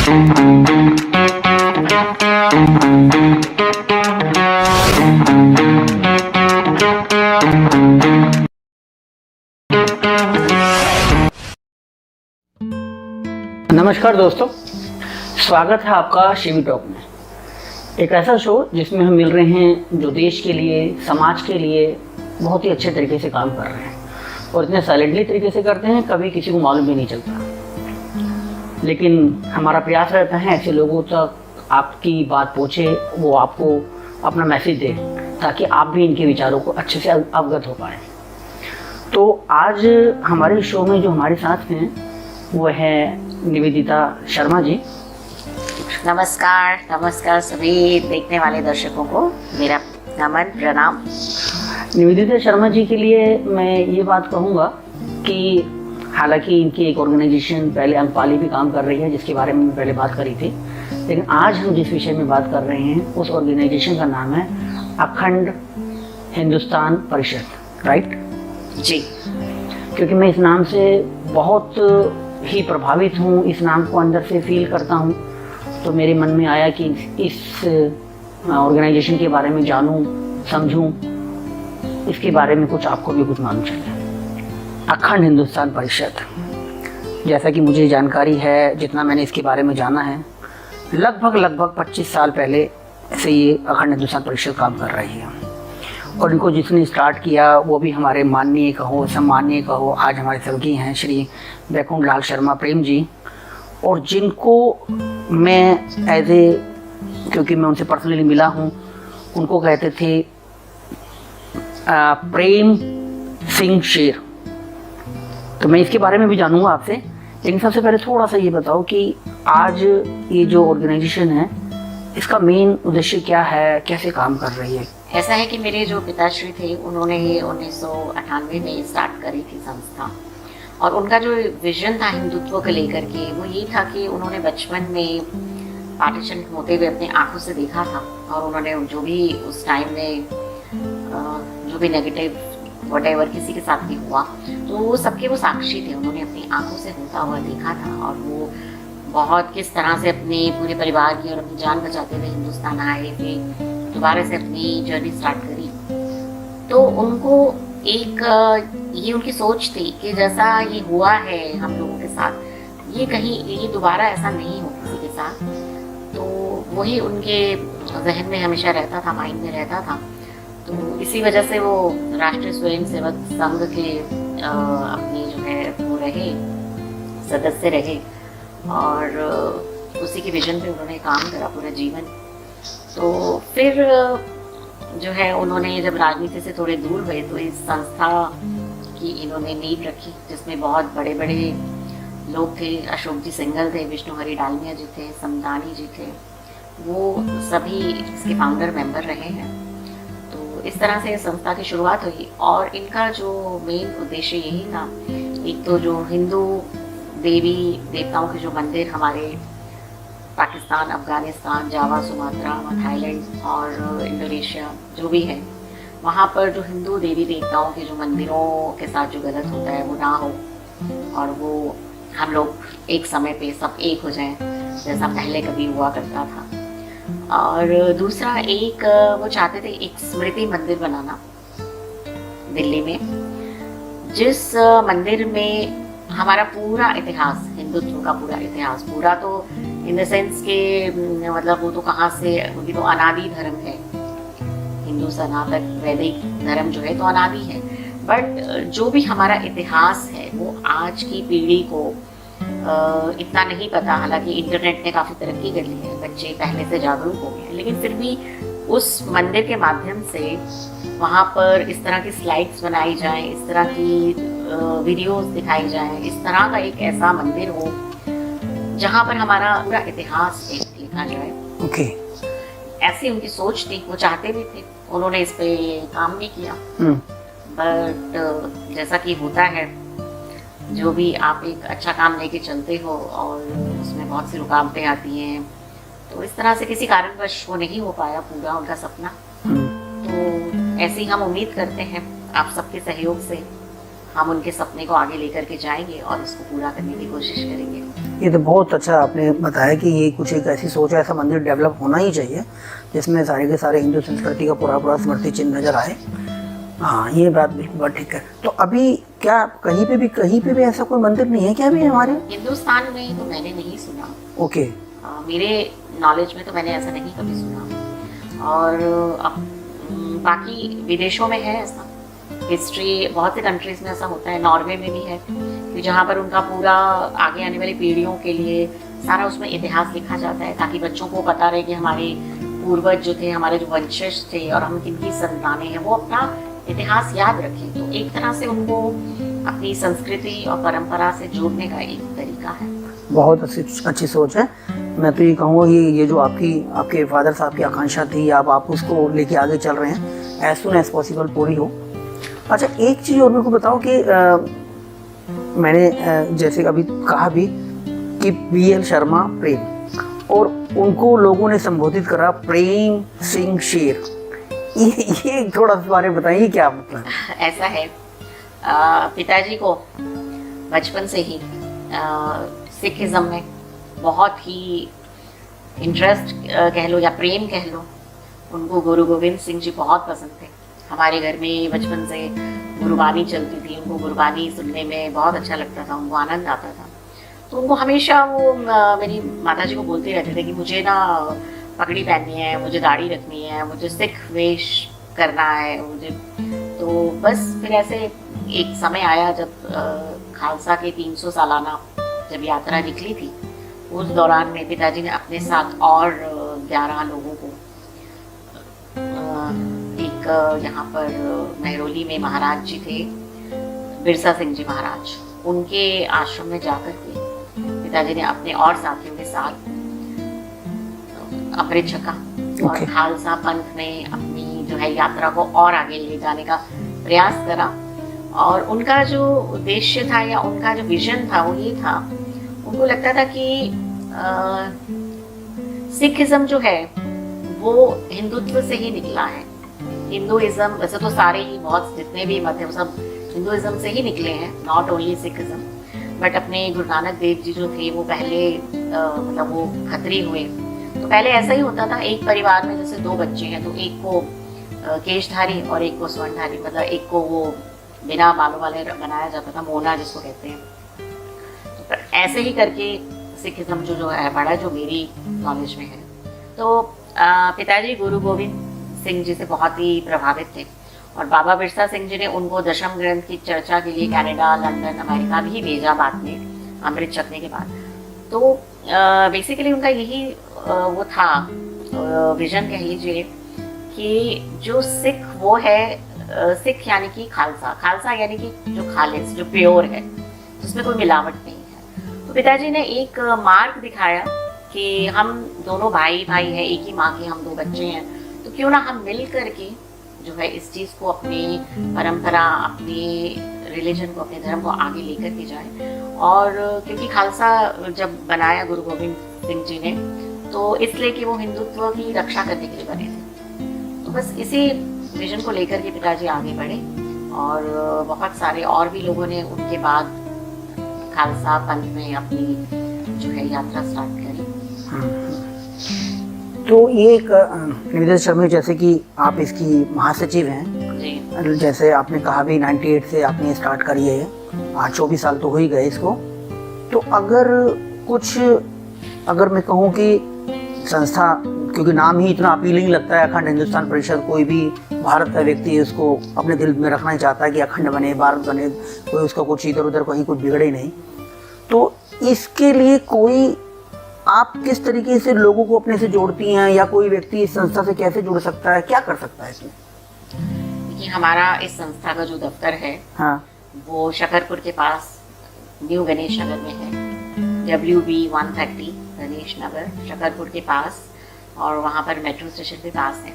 नमस्कार दोस्तों, स्वागत है आपका शिवी टॉक में। एक ऐसा शो जिसमें हम मिल रहे हैं जो देश के लिए, समाज के लिए बहुत ही अच्छे तरीके से काम कर रहे हैं और इतने साइलेंटली तरीके से करते हैं कभी किसी को मालूम भी नहीं चलता। लेकिन हमारा प्रयास रहता है ऐसे लोगों तक आपकी बात पहुँचे, वो आपको अपना मैसेज दे ताकि आप भी इनके विचारों को अच्छे से अवगत हो पाएँ। तो आज हमारे शो में जो हमारे साथ हैं वो है निवेदिता शर्मा जी। नमस्कार सभी देखने वाले दर्शकों को मेरा नमन प्रणाम। निवेदिता शर्मा जी के लिए मैं ये बात कहूँगा कि हालांकि इनकी एक ऑर्गेनाइजेशन पहले अंकपाली भी काम कर रही है जिसके बारे में पहले बात करी थी, लेकिन आज हम जिस विषय में बात कर रहे हैं उस ऑर्गेनाइजेशन का नाम है अखंड हिंदुस्तान परिषद, राइट जी। क्योंकि मैं इस नाम से बहुत ही प्रभावित हूँ, इस नाम को अंदर से फील करता हूँ, तो मेरे मन में आया कि इस ऑर्गेनाइजेशन के बारे में जानूँ, समझूँ, इसके बारे में कुछ आपको भी कुछ मालूम चले। अखंड हिंदुस्तान परिषद, जैसा कि मुझे जानकारी है, जितना मैंने इसके बारे में जाना है, लगभग 25 साल पहले से ये अखंड हिंदुस्तान परिषद काम कर रही है और इनको जिसने स्टार्ट किया वो भी हमारे माननीय कहो, सम्माननीय कहो, आज हमारे स्वर्गीय हैं श्री वैकुंठ लाल शर्मा प्रेम जी, और जिनको मैं क्योंकि मैं उनसे पर्सनली मिला हूँ, उनको कहते थे प्रेम सिंह शेर। तो मैं इसके बारे में भी जानूंगा आपसे, लेकिन सबसे पहले थोड़ा सा ये बताओ कि आज ये जो ऑर्गेनाइजेशन है इसका मेन उद्देश्य क्या है, कैसे काम कर रही है? ऐसा है कि मेरे जो पिताश्री थे उन्होंने 1998 में स्टार्ट करी थी संस्था, और उनका जो विजन था हिंदुत्व को लेकर के वो ये था कि उन्होंने बचपन में पार्टीशन होते हुए अपनी आंखों से देखा था, और उन्होंने जो भी उस टाइम में जो भी नेगेटिव व्हाटएवर किसी के साथ भी हुआ तो वो सबके वो साक्षी थे, उन्होंने अपनी आंखों से होता हुआ देखा था, और वो बहुत किस तरह से अपने पूरे परिवार की और अपनी जान बचाते हुए हिंदुस्तान आए थे, दोबारा से अपनी जर्नी स्टार्ट करी। तो उनको एक ये उनकी सोच थी कि जैसा ये हुआ है हम लोगों के साथ, ये दोबारा ऐसा नहीं हो किसी के साथ। तो वही उनके जहन में हमेशा रहता था, माइंड में रहता था। तो इसी वजह से वो राष्ट्रीय स्वयंसेवक संघ के अपने जो है वो रहे, सदस्य रहे, और उसी के विजन पे उन्होंने काम करा पूरा जीवन। तो फिर जो है उन्होंने जब राजनीति से थोड़े दूर हुए तो इस संस्था की इन्होंने नींव रखी, जिसमें बहुत बड़े बड़े लोग थे। अशोक जी सिंघल थे, विष्णु हरी डालमिया जी थे, समदानी जी थे, वो सभी इसके फाउंडर मेंबर रहे हैं। तो इस तरह से संस्था की शुरुआत हुई, और इनका जो मेन उद्देश्य यही था, एक तो जो हिंदू देवी देवताओं के जो मंदिर हमारे पाकिस्तान, अफगानिस्तान, जावा, सुमात्रा, थाईलैंड और इंडोनेशिया जो भी है, वहाँ पर जो हिंदू देवी देवताओं के जो मंदिरों के साथ जो गलत होता है वो ना हो, और वो हम लोग एक समय पे सब एक हो जाएं जैसा पहले कभी हुआ करता था। और दूसरा एक वो चाहते थे एक स्मृति मंदिर बनाना दिल्ली में, जिस मंदिर में हमारा पूरा इतिहास, हिंदुत्व का पूरा इतिहास, पूरा तो इन द सेंस के मतलब वो तो कहाँ से, वो तो अनादि धर्म है, हिंदू सनातन वैदिक धर्म जो है तो अनादि है, बट जो भी हमारा इतिहास है वो आज की पीढ़ी को इतना नहीं पता। हालांकि इंटरनेट ने काफ़ी तरक्की कर ली है, बच्चे पहले से जागरूक हो गए, लेकिन फिर भी उस मंदिर के माध्यम से वहाँ पर इस तरह की स्लाइड्स बनाई जाएं, इस तरह की वीडियोस दिखाई जाएं, इस तरह का एक ऐसा मंदिर हो जहाँ पर हमारा पूरा इतिहास लिखा जाए। ओके। ऐसी उनकी सोच थी, वो चाहते भी थे, उन्होंने इस पे काम भी किया। बट जैसा कि होता है, जो भी आप एक अच्छा काम लेके चलते हो और उसमें बहुत सी रुकावटें आती हैं, तो इस तरह से किसी कारणवश वो नहीं हो पाया पूरा उनका सपना। तो ऐसे ही हम उम्मीद करते हैं आप सबके सहयोग से हम उनके सपने को आगे लेकर के जाएंगे और इसको पूरा करने की कोशिश करेंगे। ये तो बहुत अच्छा आपने बताया कि ये कुछ एक ऐसी सोच है, ऐसा मंदिर डेवलप होना ही चाहिए जिसमें सारे के सारे हिंदू संस्कृति का पूरा पूरा स्मृति चिन्ह नजर आए। हाँ, ये बात बिल्कुल बात ठीक है। तो अभी क्या कहीं पे भी ऐसा कोई मंदिर नहीं है क्या अभी हमारे हिंदुस्तान में? तो मैंने नहीं सुना। ओके। मेरे नॉलेज में तो मैंने ऐसा नहीं कभी सुना। और बाकी विदेशों में है ऐसा, हिस्ट्री बहुत से कंट्रीज में ऐसा होता है, नॉर्वे में भी है कि जहाँ पर उनका पूरा आगे आने वाली पीढ़ियों के लिए सारा उसमें इतिहास लिखा जाता है, ताकि बच्चों को पता रहे कि हमारे पूर्वज जो थे, हमारे जो वंशज थे और हम किनकी संतानें हैं, वो अपना इतिहास याद रखें। तो एक तरह से उनको अपनी संस्कृति और परंपरा से जोड़ने का एक तरीका है। बहुत अच्छी सोच है। मैं तो ये कहूँगा कि ये जो आपके फादर साहब की आकांक्षा थी, आप उसको लेके आगे चल रहे हैं, एज सुन एज पॉसिबल पूरी हो। अच्छा, एक चीज़ और मेरे को बताओ कि मैंने जैसे अभी कहा भी कि BL शर्मा प्रेम, और उनको लोगों ने संबोधित करा प्रेम सिंह शेर। ये थोड़ा इस बारे में बताइए, क्या मतलब? ऐसा है, पिताजी को बचपन से ही सिखिज्म में बहुत ही इंटरेस्ट कह लो या प्रेम कह लो, उनको गुरु गोविंद सिंह जी बहुत पसंद थे। हमारे घर में बचपन से गुरबानी चलती थी, उनको गुरबानी सुनने में बहुत अच्छा लगता था, उनको आनंद आता था। तो उनको हमेशा वो मेरी माता जी को बोलते रहते थे कि मुझे ना पगड़ी पहननी है, मुझे दाढ़ी रखनी है, मुझे सिख वेश करना है मुझे। तो बस फिर ऐसे एक समय आया जब खालसा के 300 सालाना जब यात्रा निकली थी, उस दौरान में पिताजी ने अपने साथ और 11 लोगों को एक यहाँ पर महरौली में महाराज जी थे, बिरसा सिंह जी महाराज, उनके आश्रम में जाकर के पिताजी ने अपने और साथियों के साथ अमृत छका और खालसा पंथ में अपनी जो है यात्रा को और आगे ले जाने का प्रयास करा। और उनका जो उद्देश्य था या उनका जो विजन था वो ये था, उनको लगता था कि सिखिज्म जो है वो हिंदुत्व से ही निकला है। हिंदुइज्म वैसे तो सारे ही बहुत जितने भी मत है वो सब हिंदुइज्म से ही निकले हैं, नॉट ओनली सिखिज्म। बट अपने गुरु नानक देव जी जो थे वो पहले मतलब वो खत्री हुए, तो पहले ऐसा ही होता था, एक परिवार में जैसे 2 बच्चे हैं तो एक को केशधारी और एक को स्वर्णधारी, मतलब एक को वो बिना बालों वाले बनाया जाता था, मोना जिसको कहते हैं। तो ऐसे ही करके सिखिज्म जो है बड़ा, जो मेरी नॉलेज में है। तो पिताजी गुरु गोविंद सिंह जी से बहुत ही प्रभावित थे और बाबा बिरसा सिंह जी ने उनको दशम ग्रंथ की चर्चा के लिए कनाडा, लंदन, अमेरिका भी भेजा बाद में अमृत छकने के बाद। तो बेसिकली उनका यही वो था विजन कह लीजिए कि जो सिख वो है सिख यानी कि खालसा यानी कि जो खालिस, जो प्योर है, जिसमें कोई मिलावट नहीं है। तो पिताजी ने एक मार्ग दिखाया कि हम दोनों भाई हैं, एक ही माँ के हम 2 बच्चे हैं, तो क्यों ना हम मिल करके जो है इस चीज़ को, अपनी परंपरा, अपनी रिलीजन को, अपने धर्म को आगे लेकर के जाए। और क्योंकि खालसा जब बनाया गुरु गोविंद सिंह जी ने, तो इसलिए कि वो हिंदुत्व की रक्षा करने के लिए बने थे। तो बस इसी विजन को लेकर के पिताजी आगे बढ़े और बहुत सारे और भी लोगों ने उनके बाद खालसा पंथ में अपनी जो है यात्रा स्टार्ट करी। तो ये एक निवेदिता शर्मा, जैसे कि आप इसकी महासचिव हैं जी, जैसे आपने कहा भी 98 से आपने स्टार्ट करी है, आज 24 साल तो हो ही गए इसको। तो अगर मैं कहूँ कि संस्था, क्योंकि नाम ही इतना अपीलिंग लगता है, अखंड हिंदुस्तान परिषद, कोई भी भारत का व्यक्ति उसको अपने दिल में रखना ही चाहता है कि अखंड बने, भारत बने, कोई उसका कुछ इधर उधर कहीं कुछ बिगड़े नहीं। तो इसके लिए कोई, आप किस तरीके से लोगों को अपने से जोड़ती हैं, या कोई व्यक्ति इस संस्था से कैसे जुड़ सकता है, क्या कर सकता है इसमें? देखिए, हमारा इस संस्था का जो दफ्तर है, हाँ, वो शकरपुर के पास न्यू गणेश नगर में है, WB 130 गणेश नगर, शकरपुर के पास, और वहाँ पर मेट्रो स्टेशन के पास है।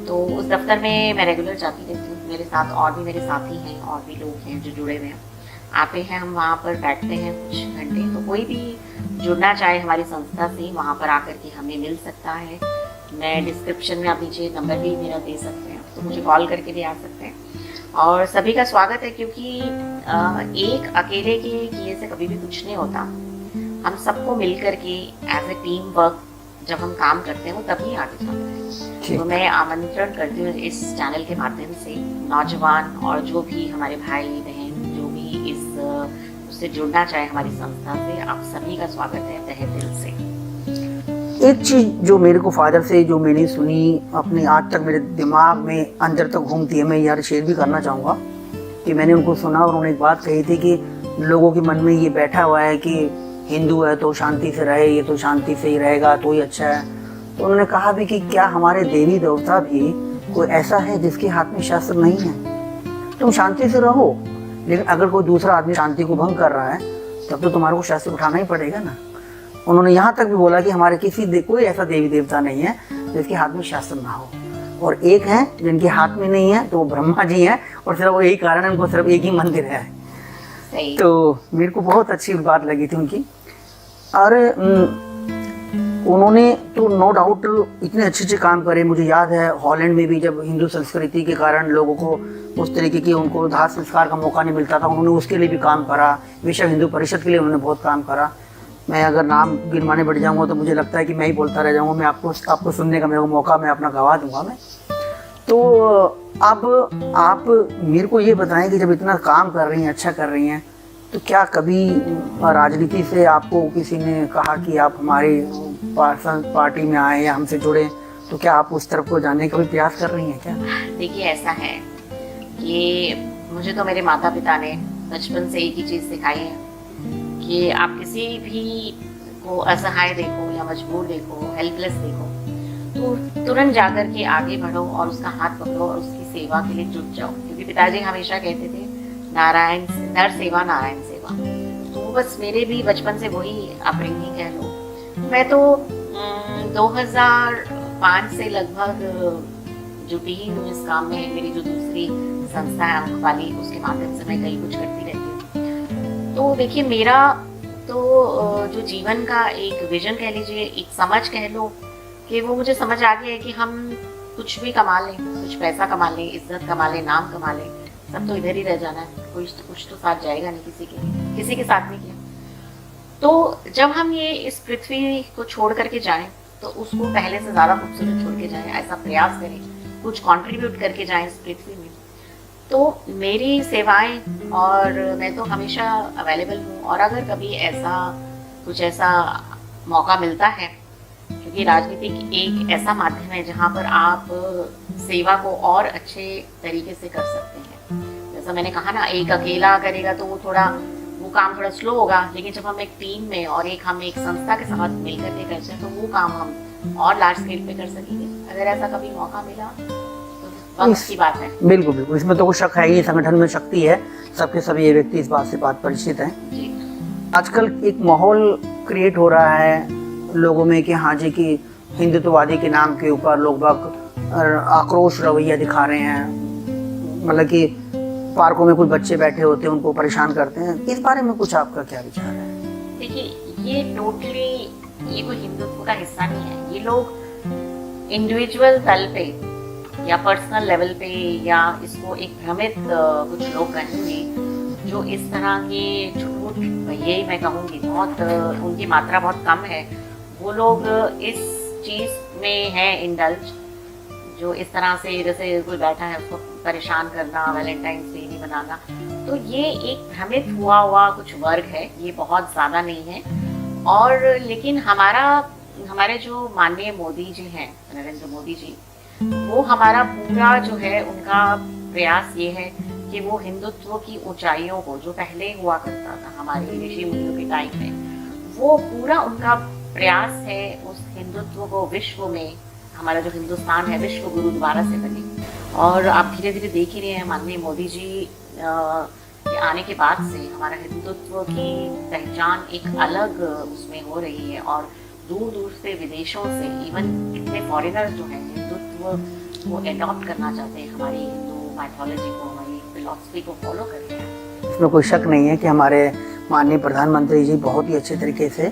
तो उस दफ्तर में मैं रेगुलर जाती रहती हूँ, मेरे साथ और भी मेरे साथी हैं, और भी लोग हैं जो जुड़े हुए हैं, आते हैं, हम वहाँ पर बैठते हैं कुछ घंटे। तो कोई भी जुड़ना चाहे हमारी संस्था से, वहाँ पर आकर के हमें मिल सकता है। मैं डिस्क्रिप्शन में आप नीचे नंबर भी मेरा दे सकते हैं, तो मुझे कॉल करके भी आ सकते हैं। और सभी का स्वागत है, क्योंकि एक अकेले के किए से कभी भी कुछ नहीं होता। हम सबको मिलकर के एज ए टीम वर्क जब हम काम करते हैं वो तभी आगे जाता है। तो मैं आमंत्रण करती हूँ इस चैनल के माध्यम से नौजवान और जो भी हमारे भाई बहन जो भी उससे जुड़ना चाहे हमारी संस्था से, आप सभी का स्वागत है तहे दिल से। एक चीज़ जो मेरे को फादर से जो मैंने सुनी अपने आज तक मेरे दिमाग में अंदर तक घूमती है, मैं यार शेयर भी करना चाहूँगा कि मैंने उनको सुना और उन्होंने एक बात कही थी कि लोगों के मन में ये बैठा हुआ है कि हिंदू है तो शांति से रहे, ये तो शांति से ही रहेगा तो ही अच्छा है। तो उन्होंने कहा भी कि क्या हमारे देवी देवता भी कोई ऐसा है जिसके हाथ में शास्त्र नहीं है? तुम शांति से रहो, लेकिन अगर कोई दूसरा आदमी शांति को भंग कर रहा है तब तो तुम्हारे को शास्त्र उठाना ही पड़ेगा ना। उन्होंने यहाँ तक भी बोला कि हमारे कोई ऐसा देवी देवता नहीं है जिसके हाथ में शास्त्र ना हो, और एक है जिनके हाथ में नहीं है तो वो ब्रह्मा जी हैं, और सिर्फ वो यही कारण है उनको सिर्फ एक ही मंदिर है। तो मेरे को बहुत अच्छी बात लगी थी उनकी। और उन्होंने तो नो डाउट इतने अच्छे काम करे। मुझे याद है हॉलैंड में भी जब हिंदू संस्कृति के कारण लोगों को उस तरीके की उनको दाह संस्कार का मौका नहीं मिलता था, उन्होंने उसके लिए भी काम करा। विश्व हिंदू परिषद के लिए उन्होंने बहुत काम करा। मैं अगर नाम गिनवाने बैठ जाऊँगा तो मुझे लगता है कि मैं ही बोलता रह जाऊँगा। मैं आपको सुनने का मेरे को मौका मैं अपना गवा दूंगा मैं। तो अब आप मेरे को ये बताएं कि जब इतना काम कर रही हैं, अच्छा कर रही हैं, तो क्या कभी राजनीति से आपको किसी ने कहा कि आप हमारी पार्टी में आए या हमसे जुड़े, तो क्या आप उस तरफ को जाने का भी प्रयास कर रही हैं क्या? देखिए ऐसा है कि मुझे तो मेरे माता पिता ने बचपन से एक ही चीज़ सिखाई है कि आप किसी भी को असहाय देखो या मजबूर देखो, हेल्पलेस देखो, तो तुरंत जाकर के आगे बढ़ो और उसका हाथ पकड़ो और उसकी सेवा के लिए जुट जाओ। क्योंकि पिताजी हमेशा कहते थे नारायण नर सेवा नारायण सेवा। तो बस मेरे भी बचपन से वही अपब्रिंगिंग कह लो। मैं तो 2005 से लगभग जुटी ही हूँ इस काम में। मेरी जो दूसरी संस्था है अंकवाली, उसके माध्यम से मैं कई कुछ करती रहती हूँ। तो देखिए मेरा तो जो जीवन का एक विजन कह लीजिए, एक समझ कह लो, कि वो मुझे समझ आ गया है कि हम कुछ भी कमा लें, कुछ पैसा कमा लें, इज्जत कमा लें, नाम कमा लें, सब तो इधर ही रह जाना है। कुछ तो साथ जाएगा नहीं, किसी के साथ नहीं किया। तो जब हम ये इस पृथ्वी को छोड़ करके जाएं तो उसको पहले से ज़्यादा खूबसूरत छोड़ के जाएं, ऐसा प्रयास करें, कुछ कंट्रीब्यूट करके जाएं इस पृथ्वी में। तो मेरी सेवाएं और मैं तो हमेशा अवेलेबल हूँ। और अगर कभी ऐसा मौका मिलता है, क्योंकि राजनीति एक ऐसा माध्यम है जहाँ पर आप सेवा को और अच्छे तरीके से कर सकते हैं। जैसा मैंने कहा ना, एक अकेला करेगा तो वो काम थोड़ा स्लो होगा, लेकिन जब हम एक टीम में और हम एक संस्था के साथ मिलकर के करते हैं तो वो काम हम और लार्ज स्केल पे कर सकेंगे। अगर ऐसा कभी मौका मिला तो वक्त की बात है। बिल्कुल बिल्कुल, इसमें तो कोई शक है ही, संगठन में शक्ति है, सबके सभी ये व्यक्ति इस बात से परिचित हैं। आजकल एक माहौल क्रिएट हो रहा है लोगों में कि हाँ जी कि हिंदुत्ववादी के नाम के ऊपर लोग आक्रोश रवैया दिखा रहे हैं। मतलब कि पार्कों में कुछ बच्चे बैठे होते हैं, उनको परेशान करते हैं। इस बारे में कुछ आपका क्या विचार है? देखिए ये टोटली ये कोई हिंदुत्व का हिस्सा नहीं है। ये लोग इंडिविजुअल तल पे या पर्सनल लेवल पे, या इसको एक भ्रमित कुछ लोग कहेंगे जो इस तरह के झूठ, यही मैं कहूँगी, बहुत उनकी मात्रा बहुत कम है। वो लोग इस चीज़ में है इंडल्ज, जो इस तरह से जैसे कोई बैठा है उसको परेशान करना, वैलेंटाइंस डे नहीं मनाना। तो ये एक भ्रमित हुआ कुछ वर्ग है, ये बहुत ज़्यादा नहीं है। और लेकिन हमारे जो माननीय मोदी जी हैं, नरेंद्र मोदी जी, वो हमारा पूरा जो है उनका प्रयास ये है कि वो हिंदुत्व की ऊंचाइयों को, जो पहले हुआ करता था हमारे ऋषि मुनियों के टाइम में, वो पूरा उनका प्रयास है उस हिंदुत्व को विश्व में, हमारा जो हिंदुस्तान है विश्व गुरु दोबारा से बने। और आप धीरे धीरे देख ही रहे हैं माननीय मोदी जी के आने के बाद से हमारा हिंदुत्व की पहचान एक अलग उसमें हो रही है। और दूर दूर से विदेशों से इवन कितने फॉरेनर्स जो हैं हिंदुत्व को एडॉप्ट करना चाहते हैं, हमारी हिंदू माइथोलॉजी को, हमारी फिलॉसफी को फॉलो कर रहे हैं। इसमें कोई शक नहीं है कि हमारे माननीय प्रधानमंत्री जी बहुत ही अच्छे तरीके से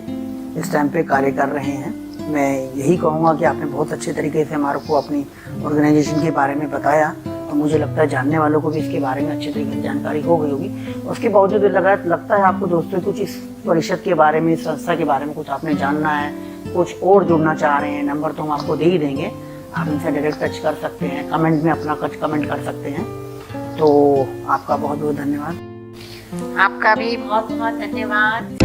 इस टाइम पे कार्य कर रहे हैं। मैं यही कहूँगा कि आपने बहुत अच्छे तरीके से हमारे को अपनी ऑर्गेनाइजेशन के बारे में बताया और मुझे लगता है जानने वालों को भी इसके बारे में अच्छे तरीके से जानकारी हो गई होगी। उसके बावजूद लगता है आपको दोस्तों कुछ इस परिषद के बारे में, इस संस्था के बारे में कुछ आपने जानना है, कुछ और जुड़ना चाह रहे हैं, नंबर तो हम आपको दे ही देंगे, आप इनसे डायरेक्ट टच कर सकते हैं, कमेंट में अपना कुछ कमेंट कर सकते हैं। तो आपका बहुत बहुत धन्यवाद। आपका भी बहुत बहुत धन्यवाद।